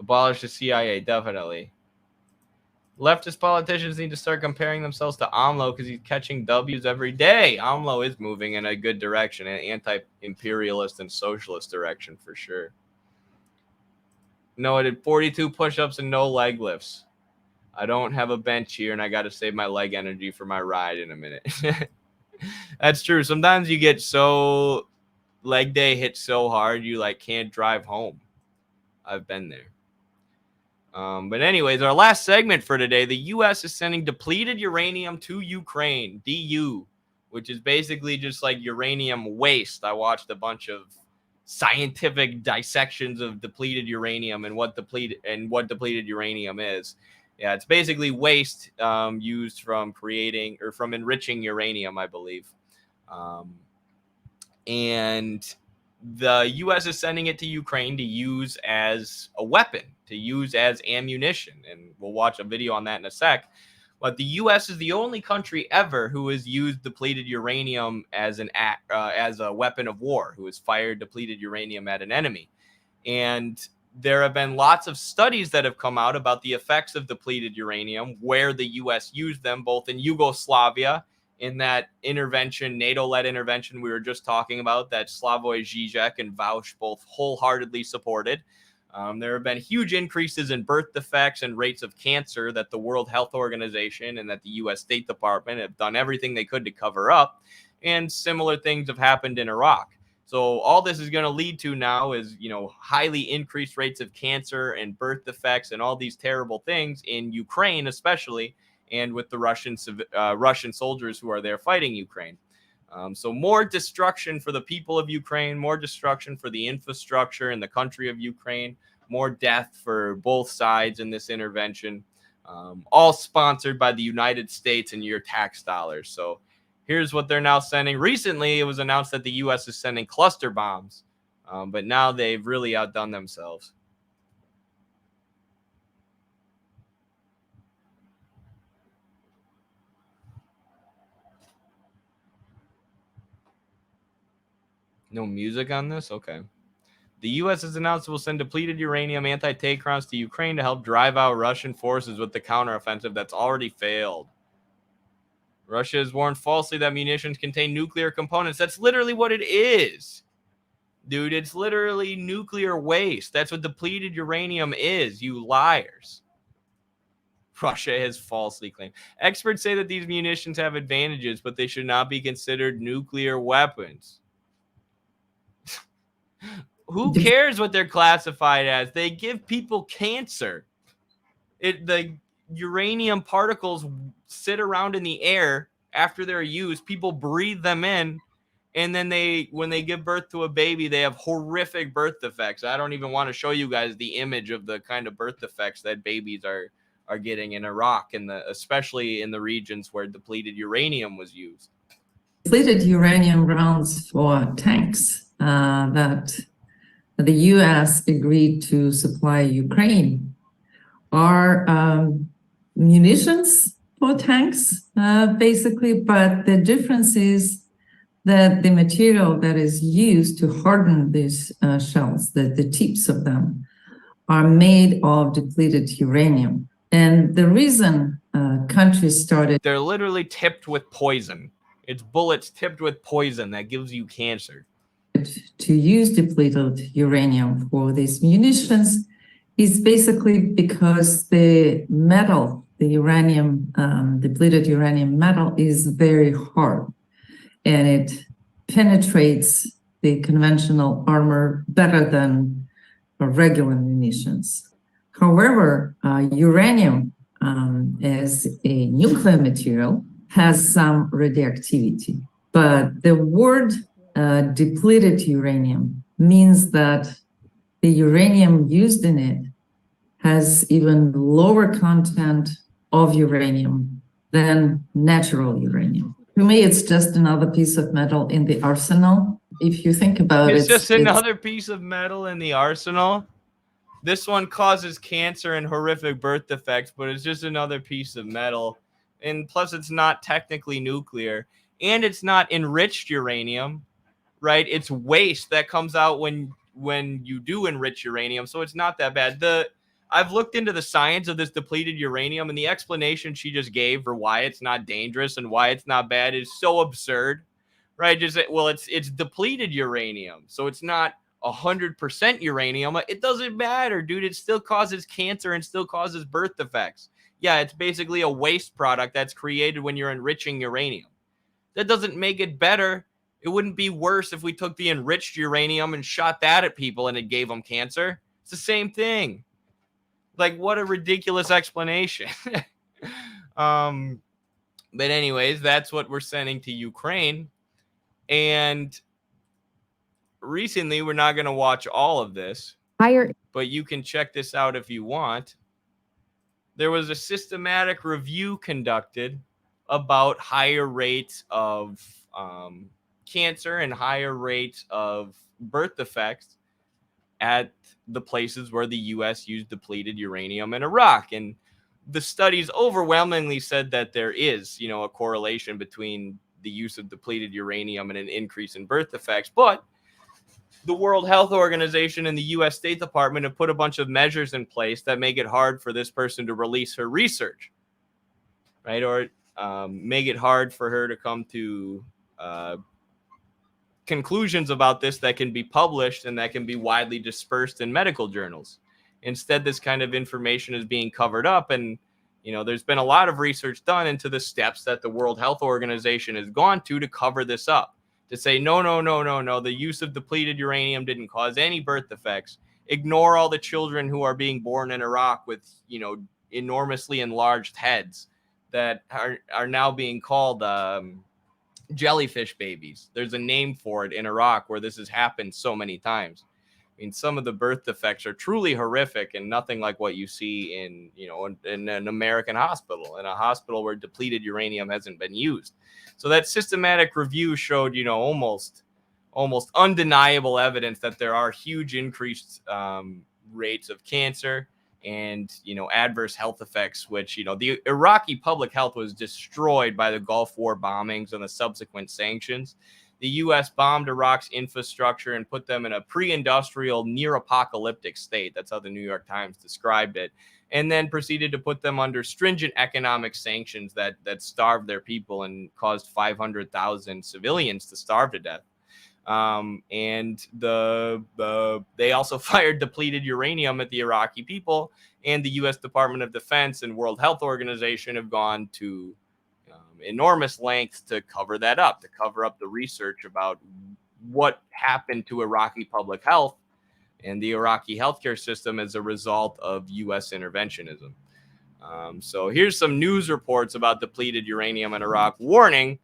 Abolish the CIA, definitely. Leftist politicians need to start comparing themselves to AMLO because he's catching W's every day. AMLO is moving in a good direction, an anti-imperialist and socialist direction for sure. No, I did 42 push-ups and no leg lifts. I don't have a bench here, and I got to save my leg energy for my ride in a minute. That's true. Sometimes you get so leg day hits so hard you like can't drive home. I've been there. But anyways, our last segment for today, the U.S. is sending depleted uranium to Ukraine, DU, which is basically just like uranium waste. I watched a bunch of scientific dissections of depleted uranium and what depleted uranium is. Yeah, it's basically waste used from creating or from enriching uranium, I believe. And the U.S. is sending it to Ukraine to use as a weapon, to use as ammunition. And we'll watch a video on that in a sec. But the U.S. is the only country ever who has used depleted uranium as a weapon of war, who has fired depleted uranium at an enemy. And there have been lots of studies that have come out about the effects of depleted uranium, where the U.S. used them, both in Yugoslavia, in that intervention, NATO-led intervention we were just talking about, that Slavoj Žižek and Vaush both wholeheartedly supported. There have been huge increases in birth defects and rates of cancer that the World Health Organization and that the U.S. State Department have done everything they could to cover up. And similar things have happened in Iraq. So all this is going to lead to now is, highly increased rates of cancer and birth defects and all these terrible things in Ukraine, especially, and with the Russian soldiers who are there fighting Ukraine. So more destruction for the people of Ukraine, more destruction for the infrastructure in the country of Ukraine, more death for both sides in this intervention, all sponsored by the United States and your tax dollars. So here's what they're now sending. Recently, it was announced that the U.S. is sending cluster bombs, but now they've really outdone themselves. No music on this? Okay. The U.S. has announced it will send depleted uranium anti-tank rounds to Ukraine to help drive out Russian forces with the counteroffensive that's already failed. Russia has warned falsely that munitions contain nuclear components. That's literally what it is. Dude, it's literally nuclear waste. That's what depleted uranium is, you liars. Russia has falsely claimed. Experts say that these munitions have advantages, but they should not be considered nuclear weapons. Who cares what they're classified as? They give people cancer. The uranium particles sit around in the air after they're used. People breathe them in, and then when they give birth to a baby, they have horrific birth defects. I don't even want to show you guys the image of the kind of birth defects that babies are getting in Iraq, especially in the regions where depleted uranium was used. Depleted uranium rounds for tanks that the U.S. agreed to supply Ukraine are munitions for tanks, basically, but the difference is that the material that is used to harden these shells, the tips of them, are made of depleted uranium. And the reason countries started... They're literally tipped with poison. It's bullets tipped with poison that gives you cancer. To use depleted uranium for these munitions is basically because the metal, the uranium, depleted uranium metal is very hard, and it penetrates the conventional armor better than regular munitions. However, uranium as a nuclear material has some radioactivity, but the word depleted uranium means that the uranium used in it has even lower content of uranium than natural uranium. To me, it's just another piece of metal in the arsenal. If you think about it, it's just another piece of metal in the arsenal. This one causes cancer and horrific birth defects, but it's just another piece of metal. And plus, it's not technically nuclear, and it's not enriched uranium. Right, it's waste that comes out when you do enrich uranium, so it's not that bad. I've looked into the science of this depleted uranium, and the explanation she just gave for why it's not dangerous and why it's not bad is so absurd, right? Just well, it's depleted uranium, so it's not 100% uranium. It doesn't matter, dude. It still causes cancer and still causes birth defects. Yeah, it's basically a waste product that's created when you're enriching uranium. That doesn't make it better. It wouldn't be worse if we took the enriched uranium and shot that at people and it gave them cancer. It's the same thing. Like, what a ridiculous explanation. But anyways, that's what we're sending to Ukraine. And recently, we're not going to watch all of this, but you can check this out if you want. There was a systematic review conducted about higher rates of cancer and higher rates of birth defects at the places where the U.S. used depleted uranium in Iraq. And the studies overwhelmingly said that there is, a correlation between the use of depleted uranium and an increase in birth defects. But the World Health Organization and the U.S. State Department have put a bunch of measures in place that make it hard for this person to release her research, right? Or make it hard for her to come to conclusions about this that can be published and that can be widely dispersed in medical journals. Instead, this kind of information is being covered up. And, there's been a lot of research done into the steps that the World Health Organization has gone to cover this up. To say, no, the use of depleted uranium didn't cause any birth defects. Ignore all the children who are being born in Iraq with, enormously enlarged heads that are now being called jellyfish babies. There's a name for it in Iraq where this has happened so many times. I mean, some of the birth defects are truly horrific and nothing like what you see in an American hospital, in a hospital where depleted uranium hasn't been used. So that systematic review showed, almost undeniable evidence that there are huge increased rates of cancer and, adverse health effects, which, the Iraqi public health was destroyed by the Gulf War bombings and the subsequent sanctions. The U.S. bombed Iraq's infrastructure and put them in a pre-industrial, near-apocalyptic state. That's how the New York Times described it. And then proceeded to put them under stringent economic sanctions that starved their people and caused 500,000 civilians to starve to death. And they also fired depleted uranium at the Iraqi people, and the U.S. Department of Defense and World Health Organization have gone to enormous lengths to cover that up, to cover up the research about what happened to Iraqi public health and the Iraqi healthcare system as a result of U.S. interventionism. So here's some news reports about depleted uranium in Iraq. Warning,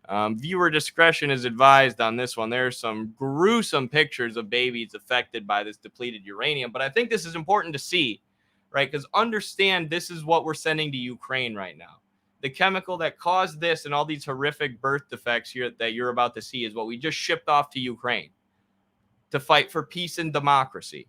viewer discretion is advised on this one. There are some gruesome pictures of babies affected by this depleted uranium, but I think this is important to see, right? Because understand this is what we're sending to Ukraine right now. The chemical that caused this and all these horrific birth defects here that you're about to see is what we just shipped off to Ukraine to fight for peace and democracy.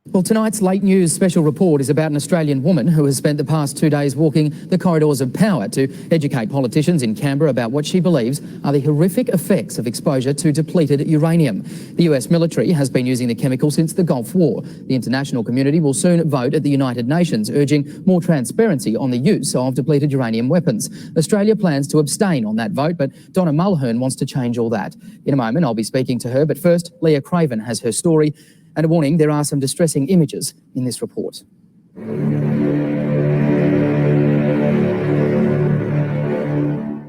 Well, tonight's late news special report is about an Australian woman who has spent the past 2 days walking the corridors of power to educate politicians in Canberra about what she believes are the horrific effects of exposure to depleted uranium. The US military has been using the chemical since the Gulf War. The international community will soon vote at the United Nations, urging more transparency on the use of depleted uranium weapons. Australia plans to abstain on that vote, but Donna Mulhern wants to change all that. In a moment, I'll be speaking to her, but first, Leah Craven has her story. And a warning, there are some distressing images in this report.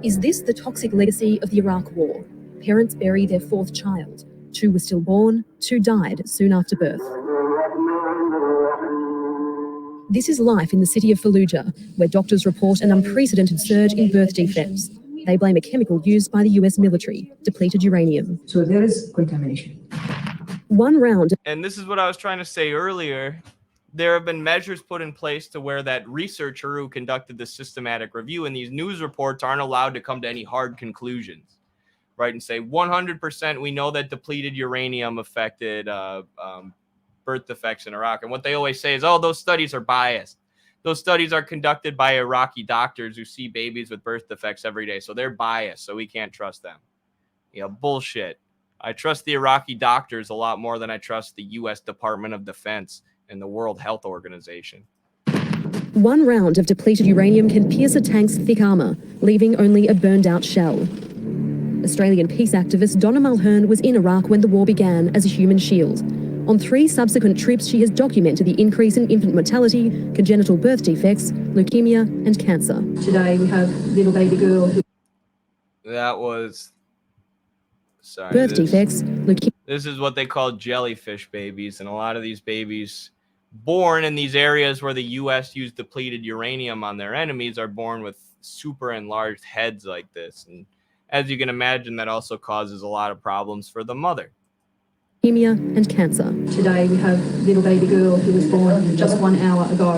Is this the toxic legacy of the Iraq War? Parents bury their fourth child. 2 were stillborn, 2 died soon after birth. This is life in the city of Fallujah, where doctors report an unprecedented surge in birth defects. They blame a chemical used by the US military, depleted uranium. So there is contamination. One round. And this is what I was trying to say earlier. There have been measures put in place to where that researcher who conducted the systematic review and these news reports aren't allowed to come to any hard conclusions, right? And say 100% we know that depleted uranium affected birth defects in Iraq. And what they always say is, oh, those studies are biased. Those studies are conducted by Iraqi doctors who see babies with birth defects every day. So they're biased, so we can't trust them. Bullshit. I trust the Iraqi doctors a lot more than I trust the U.S. Department of Defense and the World Health Organization. One round of depleted uranium can pierce a tank's thick armour, leaving only a burned-out shell. Australian peace activist Donna Mulhern was in Iraq when the war began as a human shield. On 3 subsequent trips, she has documented the increase in infant mortality, congenital birth defects, leukemia and cancer. Today we have little baby girl. That was... Sorry. Birth defects, leukemia. This is what they call jellyfish babies, and a lot of these babies born in these areas where the U.S. used depleted uranium on their enemies are born with super enlarged heads like this. And as you can imagine, that also causes a lot of problems for the mother. Leukemia and cancer. Today we have little baby girl who was born just 1 hour ago,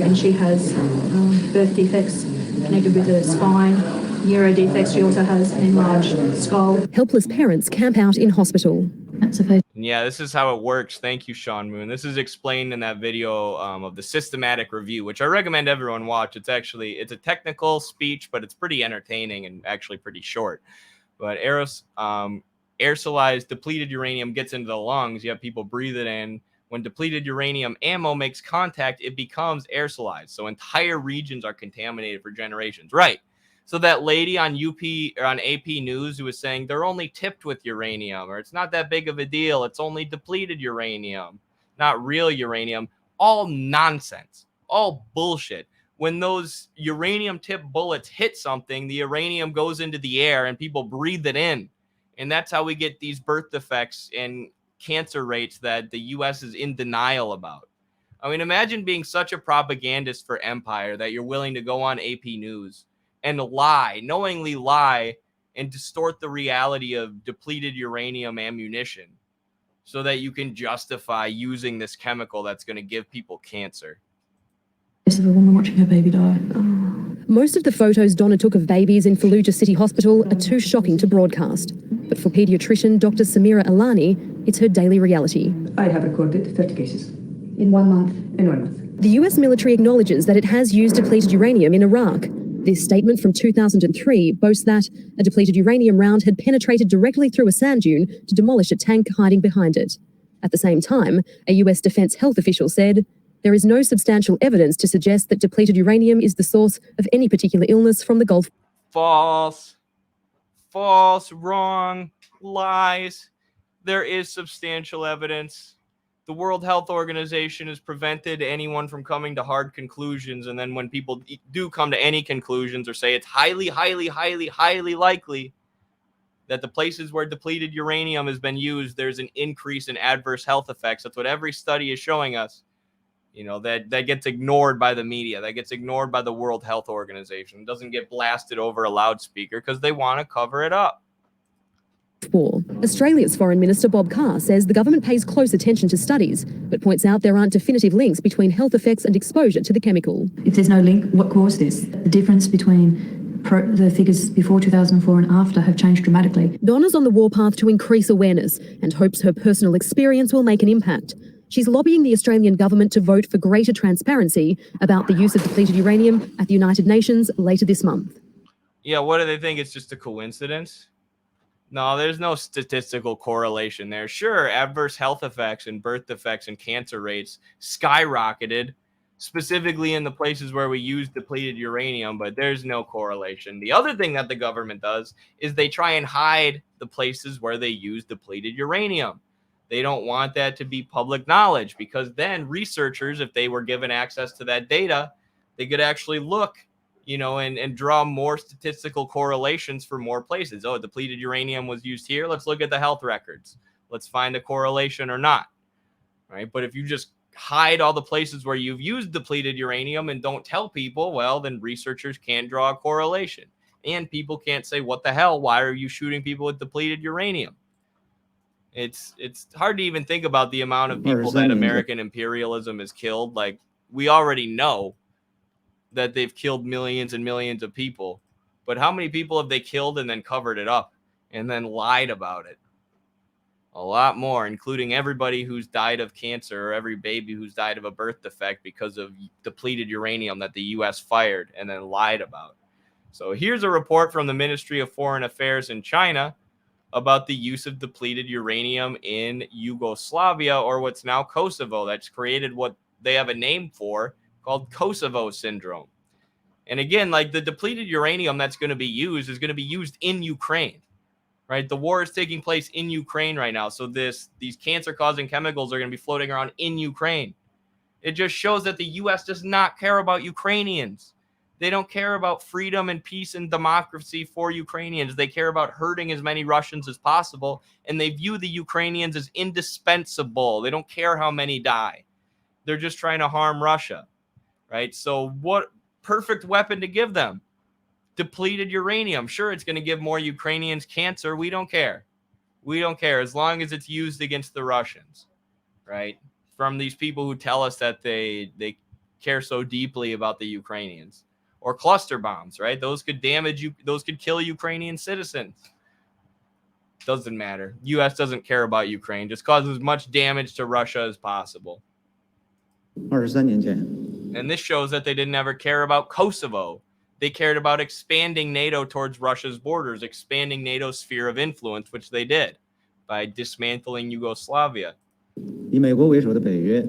and she has birth defects connected with her spine, neuro defects. She also has an enlarged skull. Helpless parents camp out in hospital. Yeah, this is how it works. Thank you, Sean Moon. This is explained in that video of the systematic review, which I recommend everyone watch. It's a technical speech, but it's pretty entertaining and actually pretty short. But aerosolized depleted uranium gets into the lungs. You have people breathe it in. When depleted uranium ammo makes contact, it becomes aerosolized. So entire regions are contaminated for generations. Right. So that lady on AP News who was saying they're only tipped with uranium, or it's not that big of a deal, it's only depleted uranium, not real uranium, all nonsense, all bullshit. When those uranium tipped bullets hit something, the uranium goes into the air and people breathe it in. And that's how we get these birth defects and cancer rates that the U.S. is in denial about. I mean, imagine being such a propagandist for empire that you're willing to go on AP News and lie, knowingly lie, and distort the reality of depleted uranium ammunition so that you can justify using this chemical that's going to give people cancer. This is a woman watching her baby die. Most of the photos Donna took of babies in Fallujah City Hospital are too shocking to broadcast. But for paediatrician Dr. Samira Alani, it's her daily reality. I have recorded 30 cases. In 1 month? In 1 month. The US military acknowledges that it has used depleted uranium in Iraq. This statement from 2003 boasts that a depleted uranium round had penetrated directly through a sand dune to demolish a tank hiding behind it. At the same time, a US defense health official said, there is no substantial evidence to suggest that depleted uranium is the source of any particular illness from the Gulf. False, wrong, lies. There is substantial evidence. The World Health Organization has prevented anyone from coming to hard conclusions. And then when people do come to any conclusions or say it's highly likely that the places where depleted uranium has been used, there's an increase in adverse health effects. That's what every study is showing us. You know, that gets ignored by the media. That gets ignored by the World Health Organization. It doesn't get blasted over a loudspeaker because they want to cover it up. War. Australia's Foreign Minister Bob Carr says the government pays close attention to studies, but points out there aren't definitive links between health effects and exposure to the chemical. If there's no link, what caused this? The difference between the figures before 2004 and after have changed dramatically. Donna's on the warpath to increase awareness and hopes her personal experience will make an impact. She's lobbying the Australian government to vote for greater transparency about the use of depleted uranium at the United Nations later this month. Yeah, what do they think? It's just a coincidence? No, there's no statistical correlation there. Sure, adverse health effects and birth defects and cancer rates skyrocketed, specifically in the places where we use depleted uranium, but there's no correlation. The other thing that the government does is they try and hide the places where they use depleted uranium. They don't want that to be public knowledge because then researchers, if they were given access to that data, they could actually look, you know, and draw more statistical correlations for more places. Oh, depleted uranium was used here. Let's look at the health records. Let's find a correlation or not, right? But if you just hide all the places where you've used depleted uranium and don't tell people, well, then researchers can't draw a correlation. And people can't say, what the hell? Why are you shooting people with depleted uranium? It's hard to even think about the amount of people that American imperialism has killed. Like, we already know that they've killed millions and millions of people, but how many people have they killed and then covered it up and then lied about it? A lot more, including everybody who's died of cancer or every baby who's died of a birth defect because of depleted uranium that the U.S. fired and then lied about. So here's a report from the Ministry of Foreign Affairs in China about the use of depleted uranium in Yugoslavia, or what's now Kosovo. That's created what they have a name for called Kosovo syndrome. And again, like the depleted uranium that's going to be used is going to be used in Ukraine, right? The war is taking place in Ukraine right now. So these cancer-causing chemicals are going to be floating around in Ukraine. It just shows that the U.S. does not care about Ukrainians. They don't care about freedom and peace and democracy for Ukrainians. They care about hurting as many Russians as possible, and they view the Ukrainians as indispensable. They don't care how many die. They're just trying to harm Russia, right? So what perfect weapon to give them? Depleted uranium. Sure, it's going to give more Ukrainians cancer. We don't care. We don't care as long as it's used against the Russians, right? From these people who tell us that they care so deeply about the Ukrainians. Or cluster bombs, right? Those could damage you. Those could kill Ukrainian citizens. Doesn't matter. U.S. doesn't care about Ukraine. Just cause as much damage to Russia as possible. 23年前， And this shows that they didn't ever care about Kosovo. They cared about expanding NATO towards Russia's borders, expanding NATO's sphere of influence, which they did by dismantling Yugoslavia. 以美国为首的北约，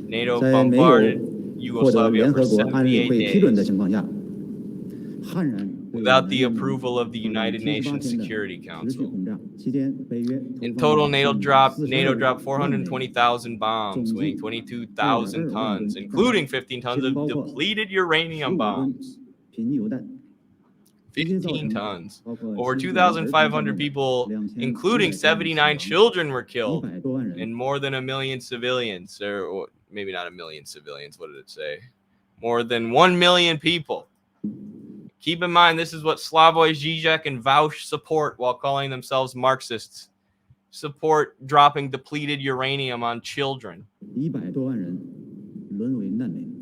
NATO 在没有 bombarded 获得 Yugoslavia 联 for 合国安理 78会批准的 days 情况下，悍然为 without the 南越 approval of the 发动 United 78 Nations 天的 Security 持续 Council. 轰炸期间，北约 In 投放 total, 了 NATO dropped 42万枚 420,000 bombs, weighing 22,000 tons, including 15 tons of depleted uranium 15 bombs. 贫铀弹， 15 tons. 包括 Over 亲自的儿童在内 2,500 people, 2700 including 79 children, were killed, 100多万人 and more than 1 million civilians, or maybe not 1 million civilians. What did it say? More than 1 million people. Keep in mind, this is what Slavoj Žižek and Vauš support while calling themselves Marxists. Support dropping depleted uranium on children. 100多万人沦为难民。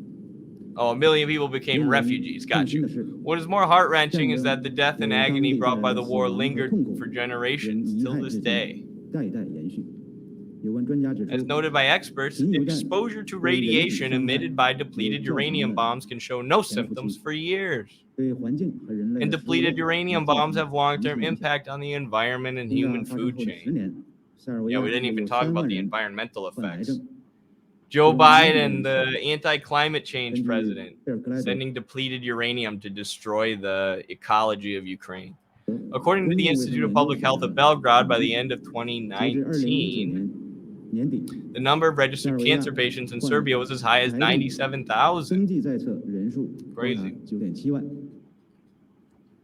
Oh, 1 million people became refugees. Got you. What is more heart-wrenching is that the death and agony brought by the war lingered for generations till this day. 代代延续。有关专家指出， As noted by experts, exposure to radiation emitted by depleted uranium bombs can show no symptoms for years. 对环境和人类 And 的 depleted 食物 uranium 造成 bombs have long-term 长期影响 impact on the environment and 轰炸 human 发生 food 后的10 chain. 年，塞尔维 Yeah, 亚 we didn't 有 even talk 3 about 万 the 人 environmental 患癌 effects. 症。 Joe 有 Biden, 1 the 人 anti-climate 根 change 据 president, 贝尔格莱德 sending depleted uranium to destroy the ecology of Ukraine. 和 According to the 公共卫生 Institute of 研究 Public 所 Health 的 of Belgrade, by 统 the 计 end of 截至2019 2019, 年年底， the number of registered 塞尔维亚 cancer patients in 患 Serbia was as high as 癌症 97,000. 登记在册人数高达 Crazy. 9.7万。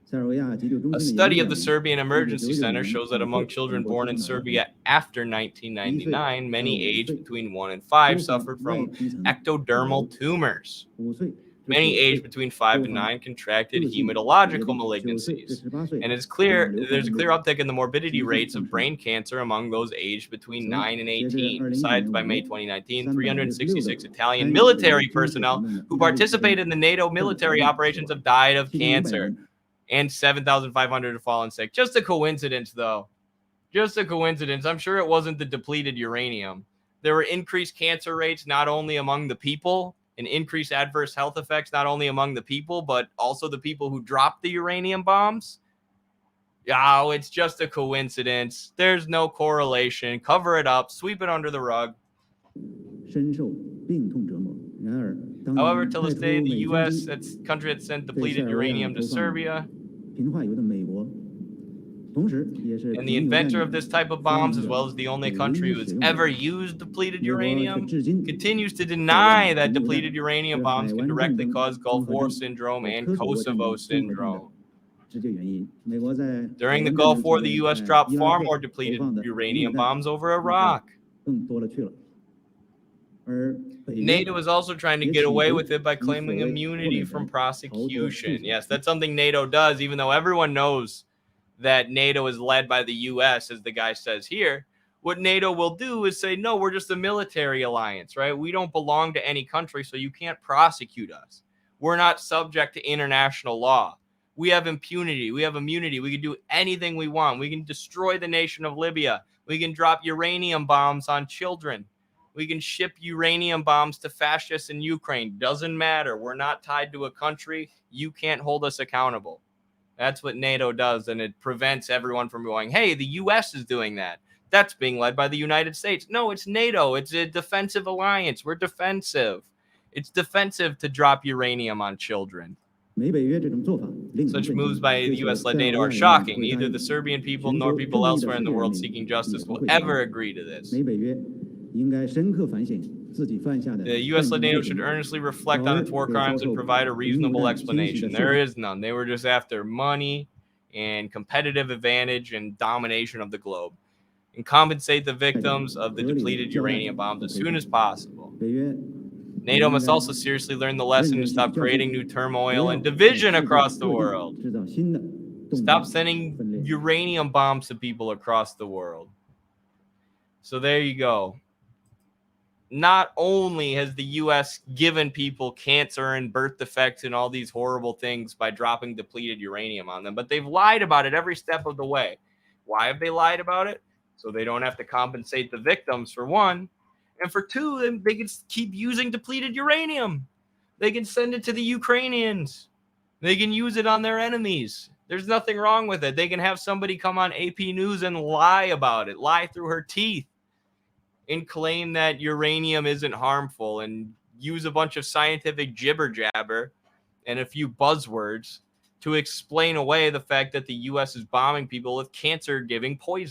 塞尔维亚急救中 A 心的 study 研 of 究 the 表明 Serbian Emergency 1999 Center 年 shows that 以 among 后 children 本国 born in 出生的儿童 Serbia after 1岁 1999, many 到5 aged 岁 between 1 and 5 都患 suffered 外 from 皮层 ectodermal tumors. 5岁至 Many 9 aged 岁 between 5 and 都患 9 contracted 恶性血 hematological 液病9岁至 malignancies. 18岁 And it's 患 clear 流 there's a 感 clear 病 uptick in the morbidity 急性 rates 丧 of 失 brain cancer among those aged between 9 and 截至 18. 2019 Besides, 年 by 5 May 月 2019, 366 366 的 Italian 参与 military 北约军事 personnel 行动的 who 意大利士 participated in the NATO 兵 military 战死 operations 亡 have died of 7500 cancer. 人 And 7,500 have fallen sick. Just a coincidence, though. Just a coincidence. I'm sure it wasn't the depleted uranium. There were increased cancer rates not only among the people and increased adverse health effects not only among the people, but also the people who dropped the uranium bombs. Oh, it's just a coincidence. There's no correlation. Cover it up. Sweep it under the rug. 深受病痛折磨。然而，当 However, 年 till 派 this 出 day, the 美军 U.S. 军 that's country that sent 对塞 depleted 尔维亚 uranium to 投放 Serbia, 贫化油的美国，同时也是 and the 贫铀弹 inventor 的 of this type of 发 bombs, 明 as 者 well as the only 也唯 country 一 who's 使用 ever 者。 used depleted 美国却 uranium, 至今 continues to 照样 deny 贫 that 铀 depleted 弹 uranium 是 bombs 海 can 湾 directly 战争、 cause 综 Gulf 合 War 症 syndrome 和 and 科索沃战 Kosovo 争综合症的 syndrome. 直接原因。美国在海 During the 湾战 Gulf 争期 War, the 间 U.S. 在 dropped 伊拉 far 克 more 投 depleted 放的 uranium 原子弹 bombs over 那可 Iraq. 更多了去了。而北约 NATO is also trying to 也 get 企 away 图 with it by 以所 claiming 谓 immunity 获 from 得逃脱制 prosecution. 裁。 Yes, that's something NATO does, even though everyone knows that NATO is led by the U.S., as the guy says here. What NATO will do is say, no, we're just a military alliance, right? We don't belong to any country, so you can't prosecute us. We're not subject to international law. We have impunity. We have immunity. We can do anything we want. We can destroy the nation of Libya. We can drop uranium bombs on children. We can ship uranium bombs to fascists in Ukraine. Doesn't matter. We're not tied to a country. You can't hold us accountable. That's what NATO does, and it prevents everyone from going, hey, the U.S. is doing that. That's being led by the United States. No, it's NATO. It's a defensive alliance. We're defensive. It's defensive to drop uranium on children. Such moves by the U.S.-led NATO are shocking. Neither the Serbian people nor people elsewhere in the world seeking justice will ever agree to this. The U.S.-led NATO should earnestly reflect on its war crimes and provide a reasonable explanation. There is none. They were just after money and competitive advantage and domination of the globe, and compensate the victims of the depleted uranium bombs as soon as possible. NATO must also seriously learn the lesson to stop creating new turmoil and division across the world. Stop sending uranium bombs to people across the world. So there you go. Not only has the U.S. given people cancer and birth defects and all these horrible things by dropping depleted uranium on them, but they've lied about it every step of the way. Why have they lied about it? So they don't have to compensate the victims, for one. And for two, they can keep using depleted uranium. They can send it to the Ukrainians. They can use it on their enemies. There's nothing wrong with it. They can have somebody come on AP News and lie about it, lie through her teeth, and claim that uranium isn't harmful and use a bunch of scientific jibber jabber and a few buzzwords to explain away the fact that the U.S. is bombing people with cancer-giving poison.